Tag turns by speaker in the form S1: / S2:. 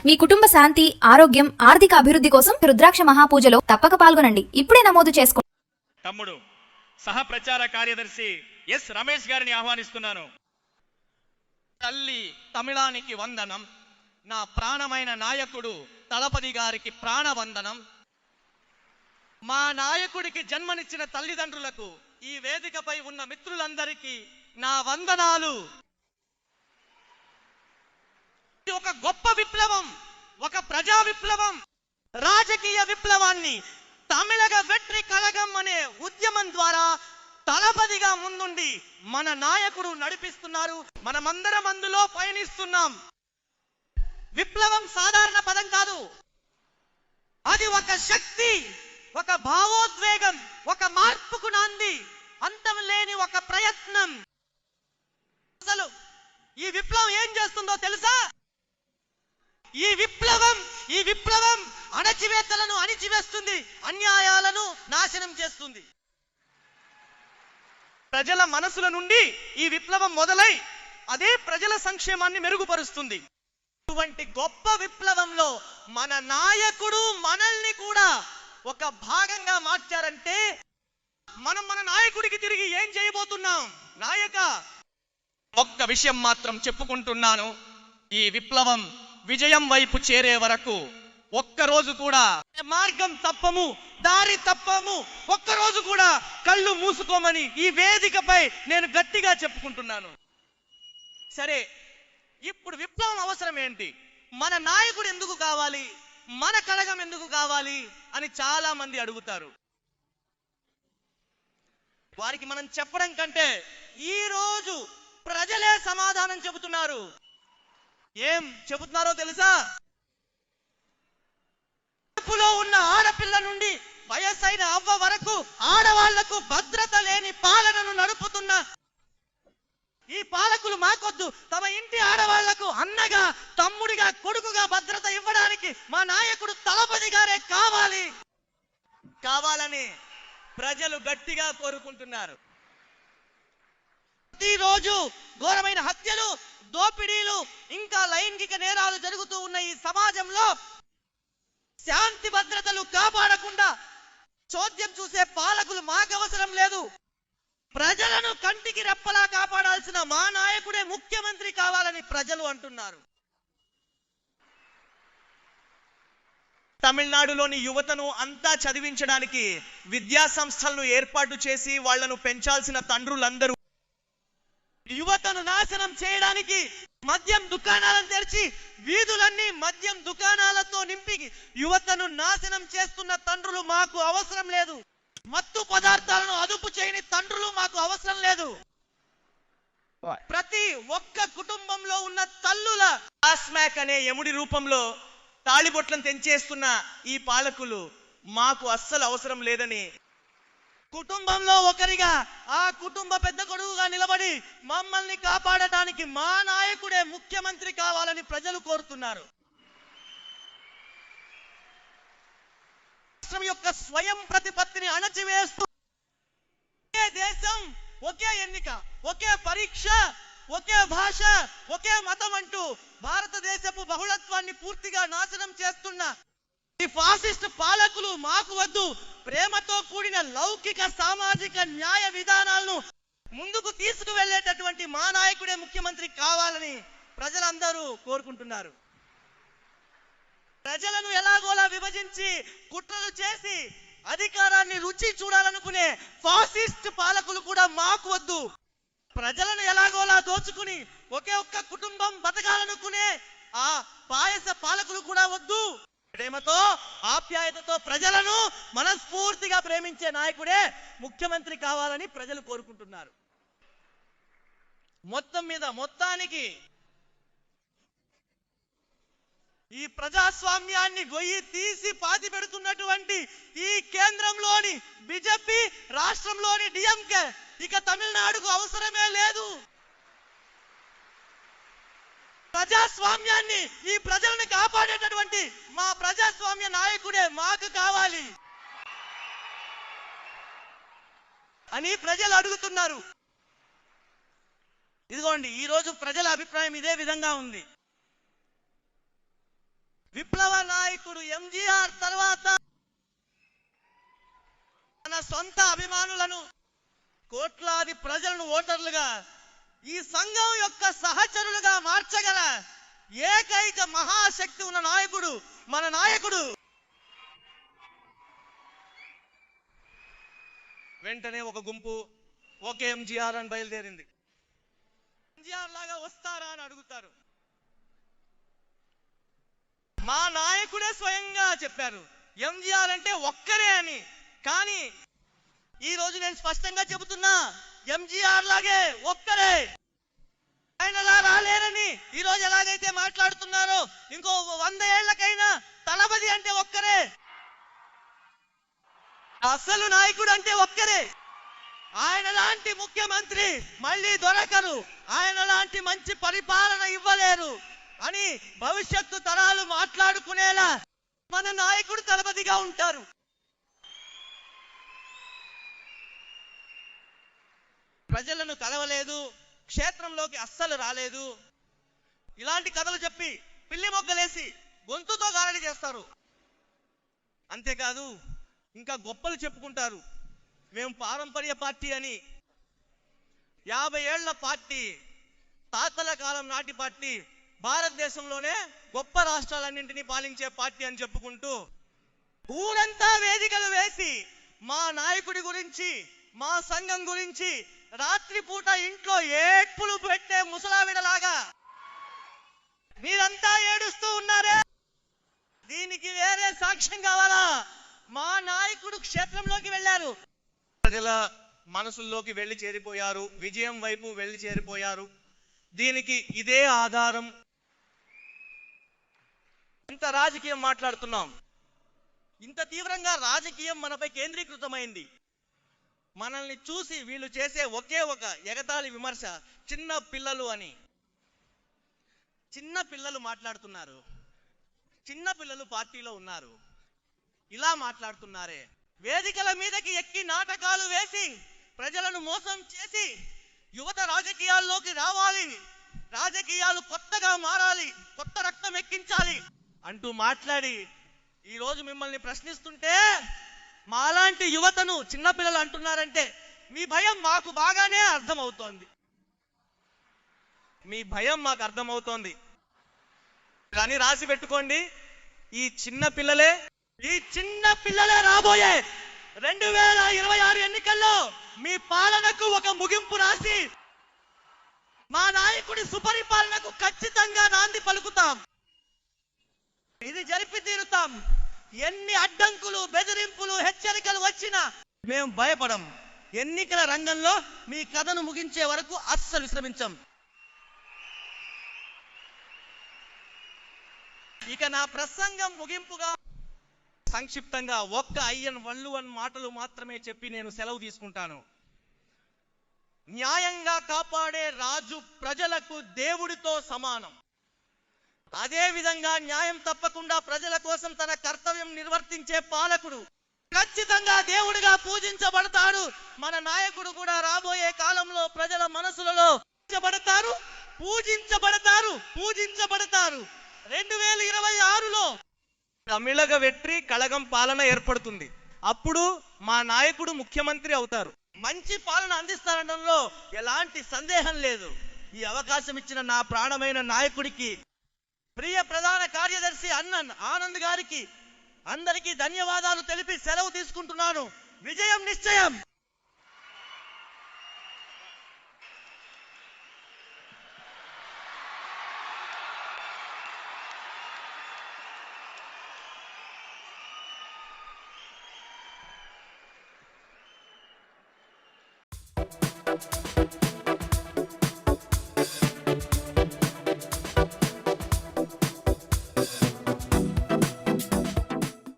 S1: మీ కుటుంబ శాంతి, ఆరోగ్యం, ఆర్థిక అభివృద్ధి కోసం రుద్రాక్ష మహాపూజలో తప్పక పాల్గొనండి. ఇప్పుడే నమోదు చేసుకోండి.
S2: తమ్ముడు సహ ప్రచార కార్యదర్శి ఎస్ రమేష్ గారిని ఆహ్వానిస్తున్నాను.
S3: తల్లి తమిళానికి వందనం. నా ప్రాణమైన నాయకుడు తలపతి గారికి ప్రాణవందనం. మా నాయకుడికి జన్మనిచ్చిన తల్లిదండ్రులకు, ఈ వేదికపై ఉన్న మిత్రులందరికీ నా వందనాలు. ఒక గొప్ప విప్లవం, ఒక ప్రజా విప్లవం, రాజకీయ విప్లవాన్ని తమిళగ వెట్రి కళగం అనే ఉద్యమం ద్వారా తలపతిగా ముందుండి మన నాయకుడు నడిపిస్తున్నారు. మనమందరం అందులో పయనిస్తున్నాం. విప్లవం సాధారణ పదం కాదు, అది ఒక శక్తి, ఒక భావోద్వేగం, ఒక మార్పుకు నాంది, అంతం లేని ఒక ప్రయత్నం. అసలు ఈ విప్లవం ఏం చేస్తుందో తెలుసా? ఈ విప్లవం అణచివేతలను అణిచివేస్తుంది, అన్యాయాలను నాశనం చేస్తుంది. ప్రజల మనసుల నుండి ఈ విప్లవం మొదలై అదే ప్రజల సంక్షేమాన్ని మెరుగుపరుస్తుంది. ఇటువంటి గొప్ప విప్లవంలో మన నాయకుడు మనల్ని కూడా ఒక భాగంగా మార్చారంటే మనం మన నాయకుడికి తిరిగి ఏం చేయబోతున్నాం? నాయక, ఒక్క విషయం మాత్రం చెప్పుకుంటున్నాను. ఈ విప్లవం విజయం వైపు చేరే వరకు ఒక్కరోజు కూడా మార్గం తప్పము, దారి తప్పము, ఒక్కరోజు కూడా కళ్ళు మూసుకోమని ఈ వేదికపై నేను గట్టిగా చెప్పుకుంటున్నాను. సరే, ఇప్పుడు విప్లవం అవసరం ఏంటి? మన నాయకుడు ఎందుకు కావాలి, మన కళగం ఎందుకు కావాలి అని చాలా మంది అడుగుతారు. వారికి మనం చెప్పడం కంటే ఈ రోజు ప్రజలే సమాధానం చెబుతున్నారు. ఏం చెబుతున్నారో తెలుసా? కడుపులో ఉన్న ఆడపిల్ల నుండి వయసైన అవ్వ వరకు ఆడవాళ్లకు భద్రత లేని పాలనను నడుపుతున్న ఈ పాలకులు మాకొద్దు. తమ ఇంటి ఆడవాళ్లకు అన్నగా, తమ్ముడిగా, కొడుకుగా భద్రత ఇవ్వడానికి మా నాయకుడు తలపతి గారే కావాలని ప్రజలు గట్టిగా కోరుకుంటున్నారు. ప్రతిరోజు ఘోరమైన హత్యలు, దోపిడీలు, ఇంకా లైంగిక నేరాలు జరుగుతూ ఉన్న ఈ సమాజంలో శాంతి భద్రతలు కాపాడకుండా చోద్యం చూసే పాలకులు మాకవసరం లేదు. ప్రజలను కంటికి రెప్పలా కాపాడాల్సిన మా నాయకుడే ముఖ్యమంత్రి కావాలని ప్రజలు అంటున్నారు. తమిళనాడులోని యువతను అంతా చదివించడానికి విద్యా సంస్థలను ఏర్పాటు చేసి వాళ్లను పెంచాల్సిన తండ్రులందరూ యువతను నాశనం చేయడానికి మద్యం దుకాణాలను తెరిచి వీధులన్నీ మద్యం దుకాణాలతో నింపి యువతను నాశనం చేస్తున్న తండ్రులు మాకు అవసరం లేదు. మత్తు పదార్థాలను అదుపు చేయని తండ్రులు మాకు అవసరం లేదు. ప్రతి ఒక్క కుటుంబంలో ఉన్న తల్లుల ఆస్మాక్ అనే ఎముడి రూపంలో తాళిబొట్లను తెంచేస్తున్న ఈ పాలకులు మాకు అస్సలు అవసరం లేదని కుటుంబంలో ఒకరిగా, ఆ కుటుంబ పెద్ద కొడుకుగా నిలబడి మమ్మల్ని కాపాడటానికి మా నాయకుడే ముఖ్యమంత్రి కావాలని ప్రజలు కోరుతున్నారు. రాష్ట్రం యొక్క స్వయం ప్రతిపత్తిని అణచివేస్తూ ఒకే దేశం, ఒకే ఎన్నిక, ఒకే పరీక్ష, ఒకే భాష, ఒకే మతం అంటూ భారతదేశపు బహుళత్వాన్ని పూర్తిగా నాశనం చేస్తున్న ఈ ఫాసిస్ట్ పాలకులు మాకు వద్దు. ప్రేమతో కూడిన లౌకిక సామాజిక న్యాయ విధానాలను ముందుకు తీసుకువెళ్లేటటువంటి మా నాయకుడే ముఖ్యమంత్రి కావాలని ప్రజలందరూ కోరుకుంటున్నారు. ప్రజలను ఎలాగోలా విభజించి కుట్రలు చేసి అధికారాన్ని రుచి చూడాలనుకునే ఫాసిస్ట్ పాలకులు కూడా మాకు వద్దు. ప్రజలను ఎలాగోలా దోచుకుని ఒకే ఒక్క కుటుంబం బతకాలనుకునే ఆ పాయస పాలకులు కూడా వద్దు. ప్రేమతో, ఆప్యాయతతో ప్రజలను మనస్ఫూర్తిగా ప్రేమించే నాయకుడే ముఖ్యమంత్రి కావాలని ప్రజలు కోరుకుంటున్నారు. మొత్తానికి ఈ ప్రజాస్వామ్యాన్ని గొయ్యి తీసి పాతి పెడుతున్నటువంటి ఈ కేంద్రంలోని బీజేపీ, రాష్ట్రంలోని డిఎంకే ఇక తమిళనాడుకు అవసరమే లేదు. ప్రజాస్వామ్యాన్ని, ఈ ప్రజలను కాపాడేటటువంటి మా ప్రజాస్వామ్య నాయకుడే మాకు కావాలి అని ప్రజలు అడుగుతున్నారు. ఇదిగోండి, ఈ రోజు ప్రజల అభిప్రాయం ఇదే విధంగా ఉంది. నాయకుడు ఎంజీఆర్ తర్వాత తన సొంత అభిమానులను కోట్లాది ప్రజలను ఓటర్లుగా ఈ సంఘం యొక్క సహచరులుగా మార్చగల ఏకైక మహాశక్తి ఉన్న నాయకుడు మన నాయకుడు. వెంటనే ఒక గుంపు ఓకే ఎంజీఆర్ అని బయలుదేరింది. ఎంజీఆర్ లాగా వస్తారా అని అడుగుతారు. మా నాయకుడే స్వయంగా చెప్పారు ఎంజీఆర్ అంటే ఒక్కరే అని. కానీ ఈ రోజు నేను స్పష్టంగా చెబుతున్నా, ఎంజీఆర్ లాగే ఒక్కరే, ఆయనలా రాలేరని. ఈ రోజు ఎలాగైతే మాట్లాడుతున్నారో ఇంకో 100 ఏళ్లకైనా తలపతి అంటే ఒక్కరే, అసలు నాయకుడు అంటే ఒక్కరే. ఆయన లాంటి ముఖ్యమంత్రి మళ్ళీ దొరకరు, ఆయన లాంటి మంచి పరిపాలన ఇవ్వలేరు అని భవిష్యత్తు తరాలు మాట్లాడుకునేలా మన నాయకుడు తలపతిగా ఉంటారు. ప్రజలను కలవలేదు, క్షేత్రంలోకి అస్సలు రాలేదు, ఇలాంటి కథలు చెప్పి పిల్లి మొగ్గలేసి గొంతుతో గారడి చేస్తారు. అంతేకాదు ఇంకా గొప్పలు చెప్పుకుంటారు, మేము పారంపర్య పార్టీ అని. 50 ఏళ్ల పార్టీ, తాతల కాలం నాటి పార్టీ, భారతదేశంలోనే గొప్ప రాష్ట్రాలన్నింటినీ పాలించే పార్టీ అని చెప్పుకుంటూ ఊరంతా వేదికలు వేసి మా నాయకుడి గురించి, మా సంఘం గురించి రాత్రిపూట ఇంట్లో ఏడ్పులు పెట్టే ముసలావిడలాగా మీరంతా ఏడుస్తూ ఉన్నారే, దీనికి వేరే సాక్ష్యం కావాలా? మా నాయకుడు క్షేత్రంలోకి వెళ్ళారు, ప్రజల మనసుల్లోకి వెళ్ళి చేరిపోయారు, విజయం వైపు వెళ్ళి చేరిపోయారు. దీనికి ఇదే ఆధారం. ఇంత రాజకీయం మాట్లాడుతున్నాం, ఇంత తీవ్రంగా రాజకీయం మనపై కేంద్రీకృతమైంది. మనల్ని చూసి వీళ్ళు చేసే ఒకే ఒక ఎగతాళి విమర్శ, చిన్న పిల్లలు అని. చిన్న పిల్లలు మాట్లాడుతున్నారు, చిన్న పిల్లలు పార్టీలో ఉన్నారు, ఇలా మాట్లాడుతున్నారే. వేదికల మీదకి ఎక్కి నాటకాలు వేసి ప్రజలను మోసం చేసి యువత రాజకీయాల్లోకి రావాలి, రాజకీయాలు కొత్తగా మారాలి, కొత్త రక్తం ఎక్కించాలి అంటూ మాట్లాడి ఈరోజు మిమ్మల్ని ప్రశ్నిస్తుంటే మాలాంటి యువతను చిన్నపిల్లలు అంటున్నారంటే మీ భయం మాకు బాగానే అర్థమవుతోంది, మీ భయం మాకు అర్థమవుతోంది. కానీ రాసి పెట్టుకోండి, ఈ చిన్న పిల్లలే రాబోయే 2026 ఎన్నికల్లో మీ పాలనకు ఒక ముగింపు రాసి మా నాయకుడి సుపరిపాలనకు ఖచ్చితంగా నాంది పలుకుతాం. ఇది జరిపి తీరుతాం. ఎన్ని అడ్డంకులు, బెదిరింపులు, హెచ్చరికలు వచ్చినా మేము భయపడం. ఎన్నికల రంగంలో మీ కథను ముగించే వరకు అస్సలు విశ్రమించం. ఇక నా ప్రసంగం ముగింపుగా సంక్షిప్తంగా ఒక్క అయ్యన్ 1 మాటలు మాత్రమే చెప్పి నేను సెలవు తీసుకుంటాను. న్యాయంగా కాపాడే రాజు ప్రజలకు దేవుడితో సమానం. అదే విధంగా న్యాయం తప్పకుండా ప్రజల కోసం తన కర్తవ్యం నిర్వర్తించే పాలకుడు ఖచ్చితంగా దేవుడిగా పూజించబడతాడు. మన నాయకుడు కూడా రాబోయే కాలంలో ప్రజల మనసులలో పూజించబడతారు. 2026లో తమిళగ వెట్రి కళగం పాలన ఏర్పడుతుంది. అప్పుడు మా నాయకుడు ముఖ్యమంత్రి అవుతారు. మంచి పాలన అందిస్తారనడంలో ఎలాంటి సందేహం లేదు. ఈ అవకాశం ఇచ్చిన నా ప్రాణమైన నాయకుడికి, ప్రియ ప్రధాన కార్యదర్శి ఆనంద్ గారికి అందరికీ ధన్యవాదాలు తెలిపి సెలవు తీసుకుంటున్నాను. విజయం నిశ్చయం.